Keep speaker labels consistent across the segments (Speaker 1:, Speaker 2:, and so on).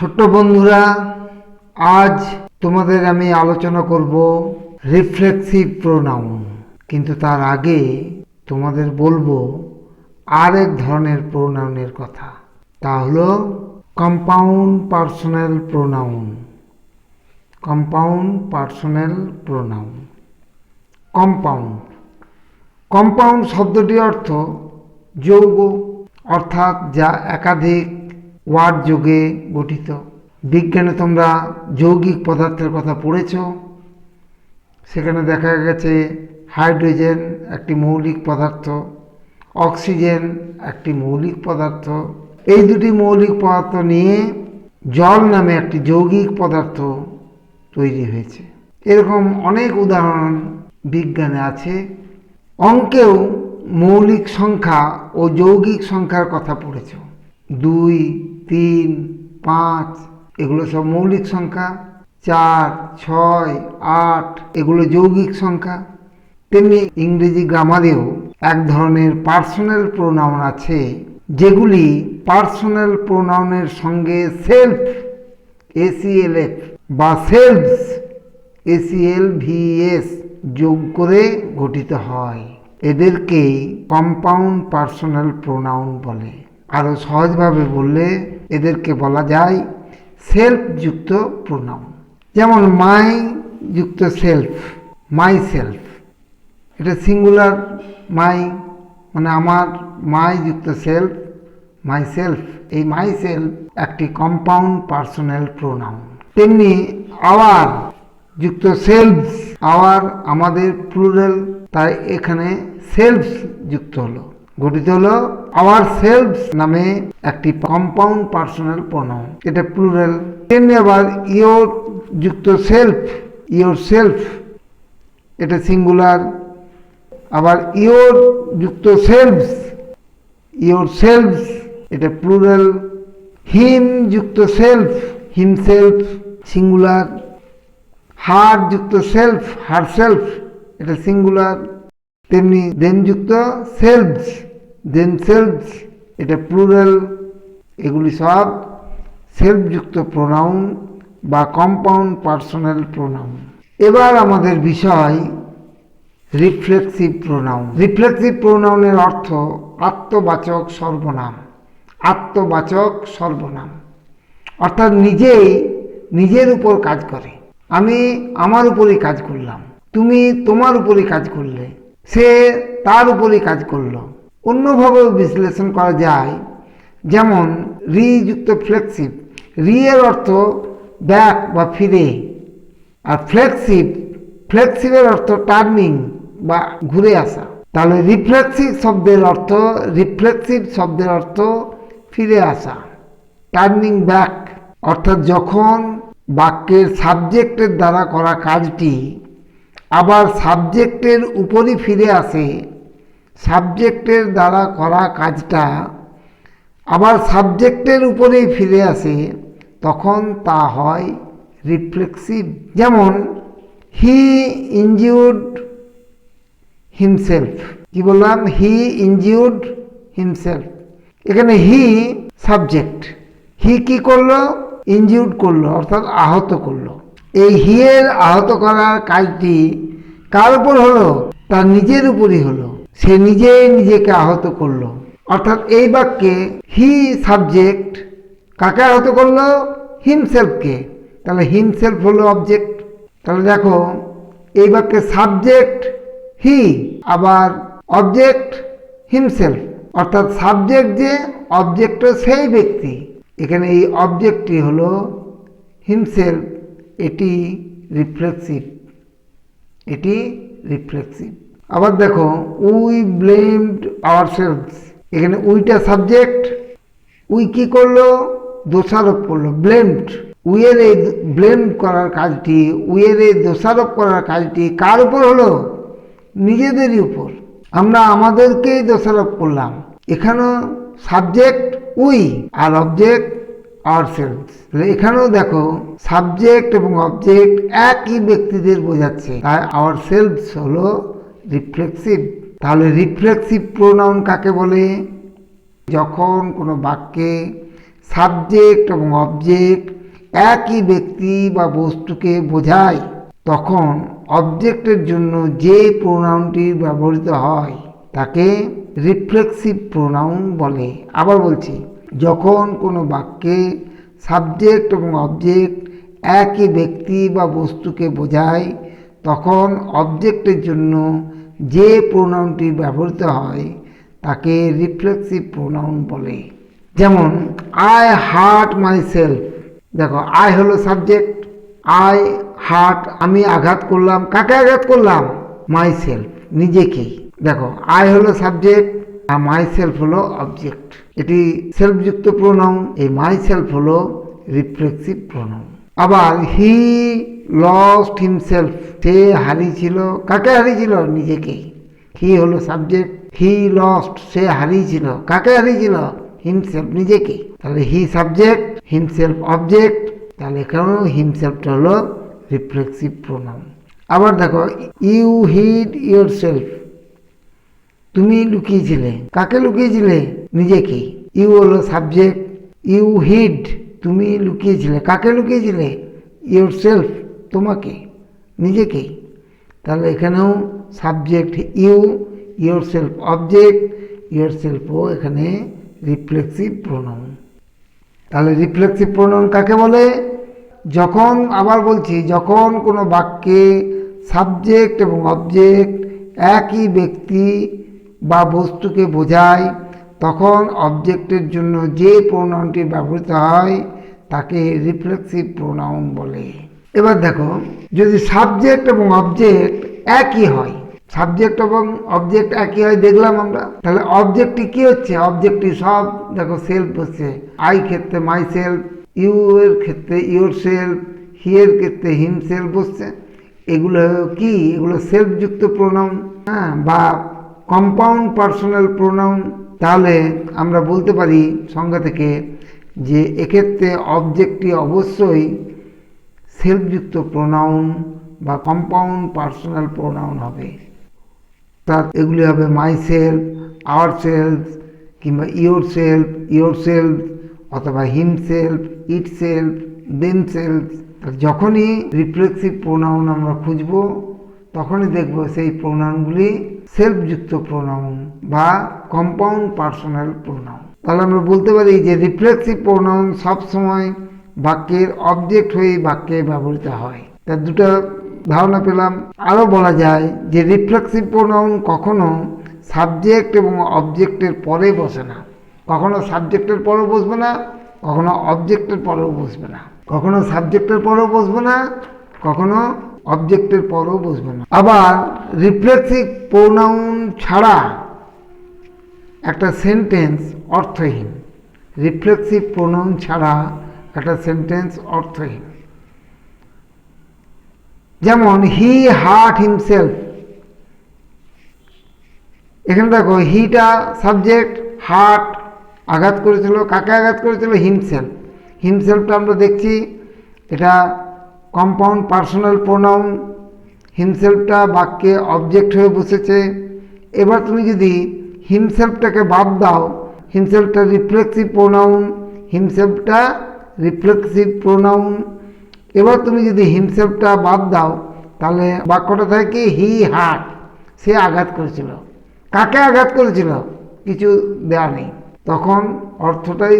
Speaker 1: ছোট্ট বন্ধুরা, আজ তোমাদের আমি আলোচনা করব রিফ্লেক্সিভ প্রোনাউন। কিন্তু তার আগে তোমাদের বলবো আরেক ধরনের প্রোনাউনের কথা। তা হলো compound personal pronoun. Compound personal pronoun. Compound compound শব্দটির অর্থ যৌগ, অর্থাৎ যা একাধিক ওয়ার্ড যোগে গঠিত। বিজ্ঞানে তোমরা যৌগিক পদার্থের কথা পড়েছ। সেখানে দেখা গেছে হাইড্রোজেন একটি মৌলিক পদার্থ, অক্সিজেন একটি মৌলিক পদার্থ। এই দুটি মৌলিক পদার্থ নিয়ে জল নামে একটি যৌগিক পদার্থ তৈরি হয়েছে। এরকম অনেক উদাহরণ বিজ্ঞানে আছে। অঙ্কেও মৌলিক সংখ্যা ও যৌগিক সংখ্যার কথা পড়েছ। 2, 3, 5 এগুলো সব মৌলিক সংখ্যা। 4, 6, 8 এগুলো যৌগিক সংখ্যা। তেমনি ইংরেজি গ্রামারেও এক ধরনের পার্সোনাল প্রোনাউন আছে, যেগুলি পার্সোনাল প্রোনাউনের সঙ্গে সেলফ ACLF বা সেলভস ACLVS যোগ করে গঠিত হয়। এদেরকেই কম্পাউন্ড পার্সোনাল প্রোনাউন বলে। আরও সহজভাবে বললে এদেরকে বলা যায় সেলফ যুক্ত প্রোনাউন। যেমন মাই যুক্ত সেলফ, মাই সেলফ, এটা সিঙ্গুলার মাই, মানে আমার। মাই যুক্ত সেলফ, মাই সেলফ, এই মাই সেলফ একটি কম্পাউন্ড পার্সোনাল প্রোনাউন। তেমনি আওয়ার যুক্ত সেলভস, আওয়ার আমাদের প্লুরাল, তাই এখানে সেলভস যুক্ত হলো, গঠিত হলো আওয়ার সেলভস নামে একটি কম্পাউন্ড পার্সোনাল প্রোনাউন, এটা প্লুরাল। তেমনি আবার ইয়োর যুক্ত সেলফ, ইয়োর সেলফ, এটা সিঙ্গুলার। আবার ইয়োর যুক্ত সেলভস, ইয়োর সেলভস, এটা প্লুরাল। হিম যুক্ত সেলফ, হিমসেলফ, সিঙ্গুলার। হার যুক্ত সেলফ, হার সেলফ, এটা সিঙ্গুলার। তেমনি দেন যুক্ত সেলভস, দেন সেলভস, এটা প্লুরাল। এগুলি সব সেলফ যুক্ত প্রোনাউন বা কম্পাউন্ড পার্সোনাল প্রোনাউন। এবার আমাদের বিষয় রিফ্লেক্সিভ প্রোনাউন। রিফ্লেক্সিভ প্রোনাউনের অর্থ আত্মবাচক সর্বনাম। আত্মবাচক সর্বনাম অর্থাৎ নিজেই নিজের উপর কাজ করে। আমি আমার উপরই কাজ করলাম, তুমি তোমার উপরই কাজ করলে, সে তার উপরই কাজ করলো। অন্যভাবেও বিশ্লেষণ করা যায়, যেমন রি যুক্ত ফ্লেক্সিভ। রি এর অর্থ ব্যাক বা ফিরে, আর ফ্লেক্সিভ, ফ্লেক্সিভের অর্থ টার্নিং বা ঘুরে আসা। তাহলে রিফ্লেক্সিভ শব্দের অর্থ, রিফ্লেক্সিভ শব্দের অর্থ ফিরে আসা, টার্নিং ব্যাক। অর্থাৎ যখন বাক্যের সাবজেক্টের দ্বারা করা কাজটি আবার সাবজেক্টের উপরই ফিরে আসে, সাবজেক্টের দ্বারা করা কাজটা আবার সাবজেক্টের উপরেই ফিরে আসে, তখন তা হয় রিফ্লেক্সিভ। যেমন হি ইনজিউর্ড হিমসেলফ। কি বললাম? হি ইনজিউর্ড হিমসেলফ। এখানে হি সাবজেক্ট, হি কি করলো? ইনজিউর্ড করলো, অর্থাৎ আহত করলো। এই হি এর আহত করার কাজটি কার উপর হলো? তার নিজের উপরই হলো। সে নিজেই নিজেকে আহত করলো। অর্থাৎ এই বাক্যে হি সাবজেক্ট কাকে আহত করলো? হিমসেলফকে। তাহলে হিমসেলফ হলো অবজেক্ট। তাহলে দেখো, এই বাক্যে সাবজেক্ট হি, আবার অবজেক্ট হিমসেলফ। অর্থাৎ সাবজেক্ট যে, অবজেক্ট সেই ব্যক্তি। এখানে এই অবজেক্টটি হলো হিমসেলফ। এটি রিফ্লেক্সিভ, এটি রিফ্লেক্সিভ। আবার দেখো, উই ব্লেমড আওয়ারসেলভস। এখানে উইটা সাবজেক্ট, উই কি করলো? দোষারোপ করলো, ব্লেমড। উইয়ের এই ব্লেম করার কাজটি, উইয়ের এই দোষারোপ করার কাজটি কার উপর হলো? নিজেদেরই উপর। আমরা আমাদেরকেই দোষারোপ করলাম। এখানেও subject we are object ourselves. এখানেও দেখো, সাবজেক্ট এবং অবজেক্ট একই ব্যক্তিদের বোঝাচ্ছে, তাই আওয়ারসেলভস হলো রিফ্লেক্সিভ। তাহলে রিফ্লেক্সিভ প্রোনাউন কাকে বলে? যখন কোনো বাক্যে সাবজেক্ট এবং অবজেক্ট একই ব্যক্তি বা বস্তুকে বোঝায় তখন অবজেক্টের জন্য যে প্রোনাউনটি ব্যবহৃত হয় তাকে রিফ্লেক্সিভ প্রোনাউন বলে। আবার বলছি, যখন কোনো বাক্যে সাবজেক্ট এবং অবজেক্ট একই ব্যক্তি বা বস্তুকে বোঝায় তখন অবজেক্টের জন্য যে প্রোনাউনটি ব্যবহৃত হয় তাকে রিফ্লেক্সিভ প্রোনাউন বলে। যেমন আই হার্ট মাই সেলফ, দেখো আই হলো সাবজেক্ট, আই হার্ট আমি আঘাত করলাম, কাকে আঘাত করলাম? মাই সেলফ, নিজেকেই। দেখো আই হলো সাবজেক্ট আর মাই সেলফ হলো অবজেক্ট, এটি সেলফযুক্ত প্রোনাউন। এই মাই সেলফ হলো রিফ্লেক্সিভ প্রোনাউন। আবার হি লস্ট হিমসেলফ, সে হারিয়েছিল, কাকে হারিয়েছিল? নিজেকেই। হি হলো সাবজেক্ট, হি লস্ট সে হারিয়েছিল, কাকে হারিয়েছিল? হিমসেলফ, নিজেকেই। তাহলে হি সাবজেক্ট, হিমসেলফ অবজেক্ট, তাহলে এখানেও হিমসেলফটা হলো রিফ্লেক্সিভ প্রোনাউন। আবার দেখো ইউ হিড ইয়োর সেলফ, তুমি লুকিয়েছিলে, কাকে লুকিয়েছিলে? নিজেকেই। ইউ হলো সাবজেক্ট, ইউ হিড তুমি লুকিয়েছিলে, কাকে লুকিয়েছিলে? ইয়োর সেলফ তোমাকে, নিজেকেই। তাহলে এখানেও subject you, yourself object, ইয়োর সেলফও এখানে রিফ্লেক্সিভ প্রোনাউন। তাহলে রিফ্লেক্সিভ প্রোনাউন কাকে বলে? যখন, আবার বলছি, যখন কোনো বাক্যে সাবজেক্ট এবং অবজেক্ট একই ব্যক্তি বা বস্তুকে বোঝায় তখন অবজেক্টের জন্য যে প্রোনাউনটি ব্যবহৃত হয় তাকে রিফ্লেক্সিভ প্রোনাউন বলে। এবার দেখো যদি সাবজেক্ট এবং অবজেক্ট একই হয়, সাবজেক্ট এবং অবজেক্ট একই হয় দেখলাম আমরা, তাহলে অবজেক্টটি কি হচ্ছে? অবজেক্টটি সব দেখো সেলফ বসছে, আই ক্ষেত্রে মাই সেলফ, ইউ এর ক্ষেত্রে ইউর সেলফ, হি এর ক্ষেত্রে হিম সেলফ বসছে। এগুলো কি? এগুলো সেলফযুক্ত প্রোনাউন, হ্যাঁ, বা কম্পাউন্ড পার্সোনাল প্রোনাউন। তাহলে আমরা বলতে পারি সংজ্ঞা থেকে যে এক্ষেত্রে অবজেক্টটি অবশ্যই সেলফযুক্ত প্রোনাউন বা কম্পাউন্ড পার্সোনাল প্রোনাউন হবে। তার এগুলি হবে মাই সেলফ, আওয়ার সেলফ, কিংবা ইয়োর সেলফ, ইয়োর সেলফ, অথবা himself, itself, them self. যখনই রিফ্লেক্সিভ প্রোনাউন আমরা খুঁজব তখনই দেখব সেই প্রোনাউনগুলি সেলফযুক্ত প্রোনাউন বা কম্পাউন্ড পার্সোনাল প্রোনাউন। তাহলে আমরা বলতে পারি যে রিফ্লেক্সিভ প্রোনাউন সবসময় বাক্যের অবজেক্ট হয়ে বাক্যে ব্যবহৃত হয়। তার দুটো ধারণা পেলাম। আরও বলা যায় যে রিফ্লেক্সিভ প্রোনাউন কখনো সাবজেক্ট এবং অবজেক্টের পরে বসে না, কখনো সাবজেক্টের পরেও বসবে না, কখনো অবজেক্টের পরেও বসবে না, কখনো সাবজেক্টের পরেও বসবে না, কখনো অবজেক্টের পরেও বসবে না। আবার রিফ্লেক্সিভ প্রোনাউন ছাড়া একটা সেন্টেন্স অর্থহীন, রিফ্লেক্সিভ প্রোনাউন ছাড়া একটা সেন্টেন্স অর্থহীন। যেমন হি হার্ট হিমসেলফ, এখানে দেখো হিটা সাবজেক্ট, হার্ট আঘাত করেছিল, কাকে আঘাত করেছিল? হিমসেলফ। হিমসেলফটা আমরা দেখছি এটা কম্পাউন্ড পার্সোনাল প্রোনাউন, হিমসেলফটা বাক্যে অবজেক্ট হয়ে বসেছে। এবার তুমি যদি হিমসেলফটাকে বাদ দাও, হিমসেলফটা রিফ্লেক্সিভ প্রোনাউন, হিমসেলফটা রিফ্লেক্সিভ প্রোনাউন। এবার তুমি যদি হিমসেলফটা বাদ দাও তাহলে বাক্যটা থাকে হি হার্ট, সে আঘাত করেছিল, কাকে আঘাত করেছিল? কিছু দেওয়া নেই, তখন অর্থটাই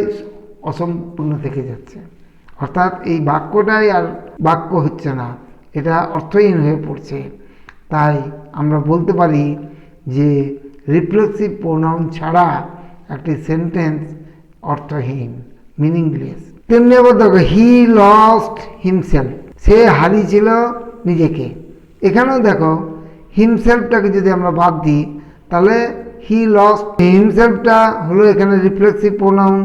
Speaker 1: অসম্পূর্ণ থেকে যাচ্ছে, অর্থাৎ এই বাক্যটাই আর বাক্য হচ্ছে না, এটা অর্থহীন হয়ে পড়ছে। তাই আমরা বলতে পারি যে রিফ্লেক্সিভ প্রোনাউন ছাড়া একটি সেন্টেন্স অর্থহীন, মিনিংলেস। তেমনি আবার দেখো হি লস্ট হিমসেলফ, সে হারিয়েছিল নিজেকে। এখানেও দেখো হিমসেলফটাকে যদি আমরা বাদ দিই তাহলে হি লস্ট হিমসেলফটা হলো এখানে রিফ্লেক্সিভ প্রোনাউন।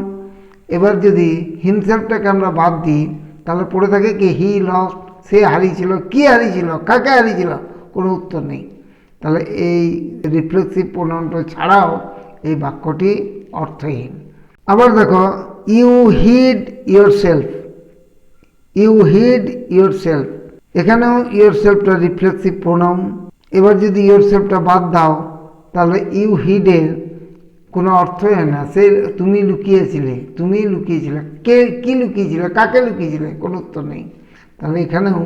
Speaker 1: এবার যদি হিমসেলফটাকে আমরা বাদ দিই তাহলে পড়ে থাকে কি? হি লস্ট, সে হারিয়েছিল, কি হারিয়েছিল, কাকে হারিয়েছিল? কোনো উত্তর নেই। তাহলে এই রিফ্লেক্সিভ প্রোনাউনটা ছাড়াও এই বাক্যটি অর্থহীন। আবার দেখো you hid yourself, you hid yourself, এখানেও ইয়োর সেলফটা রিফ্লেক্সিভ প্রোনাউন। এবার যদি ইয়োর সেলফটা বাদ দাও তাহলে ইউ হিডের কোনো অর্থই হয় না। সে তুমি লুকিয়েছিলে, তুমি লুকিয়েছিলে, কে কি লুকিয়েছিলে, কাকে লুকিয়েছিলে, কোনো উত্তর নেই। তাহলে এখানেও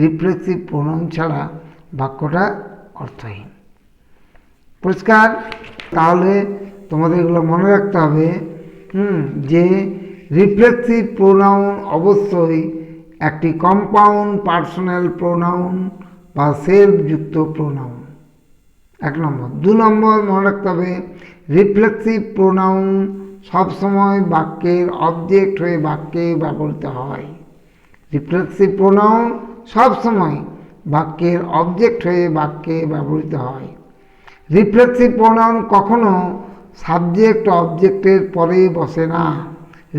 Speaker 1: রিফ্লেক্সিভ প্রোনাউন ছাড়া বাক্যটা অর্থহীন। পরিষ্কার? তাহলে তোমাদের এগুলো মনে রাখতে হবে যে রিফ্লেক্সিভ প্রোনাউন অবশ্যই একটি কম্পাউন্ড পার্সোনাল প্রোনাউন বা সেলফযুক্ত প্রোনাউন, 1 নম্বর। 2 নম্বর মনে রাখতে হবে রিফ্লেক্সিভ প্রোনাউন সবসময় বাক্যের অবজেক্ট হয়ে বাক্যে ব্যবহৃত হয়। রিফ্লেক্সিভ প্রোনাউন সবসময় বাক্যের অবজেক্ট হয়ে বাক্যে ব্যবহৃত হয়। রিফ্লেক্সিভ প্রোনাউন কখনো সাবজেক্ট অবজেক্টের পরে বসে না।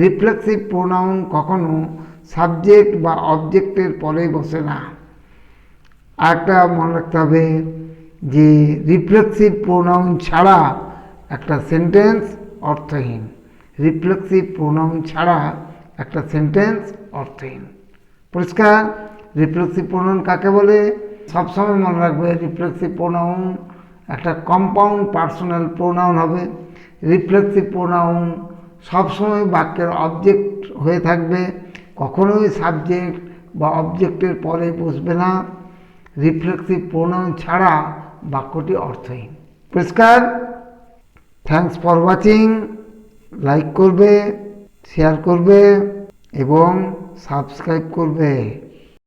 Speaker 1: রিফ্লেক্সিভ প্রোনাউন কখনো সাবজেক্ট বা অবজেক্টের পরে বসে না। আরেকটা মনে রাখতে হবে যে রিফ্লেক্সিভ প্রোনাউন ছাড়া একটা সেন্টেন্স অর্থহীন। রিফ্লেক্সিভ প্রোনাউন ছাড়া একটা সেন্টেন্স অর্থহীন। পরিষ্কার? রিফ্লেক্সিভ প্রোনাউন কাকে বলে? সবসময় মনে রাখবে রিফ্লেক্সিভ প্রোনাউন একটা কম্পাউন্ড পার্সোনাল প্রোনাউন হবে। রিফ্লেক্সিভ প্রোনাউন সবসময় বাক্যের অবজেক্ট হয়ে থাকবে, কখনোই সাবজেক্ট বা অবজেক্টের পরে বসবে না। রিফ্লেক্সিভ প্রোনাউন ছাড়া বাক্যটি অর্থহীন। পরিষ্কার? Thanks for watching. লাইক করবে, শেয়ার করবে এবং সাবস্ক্রাইব করবে।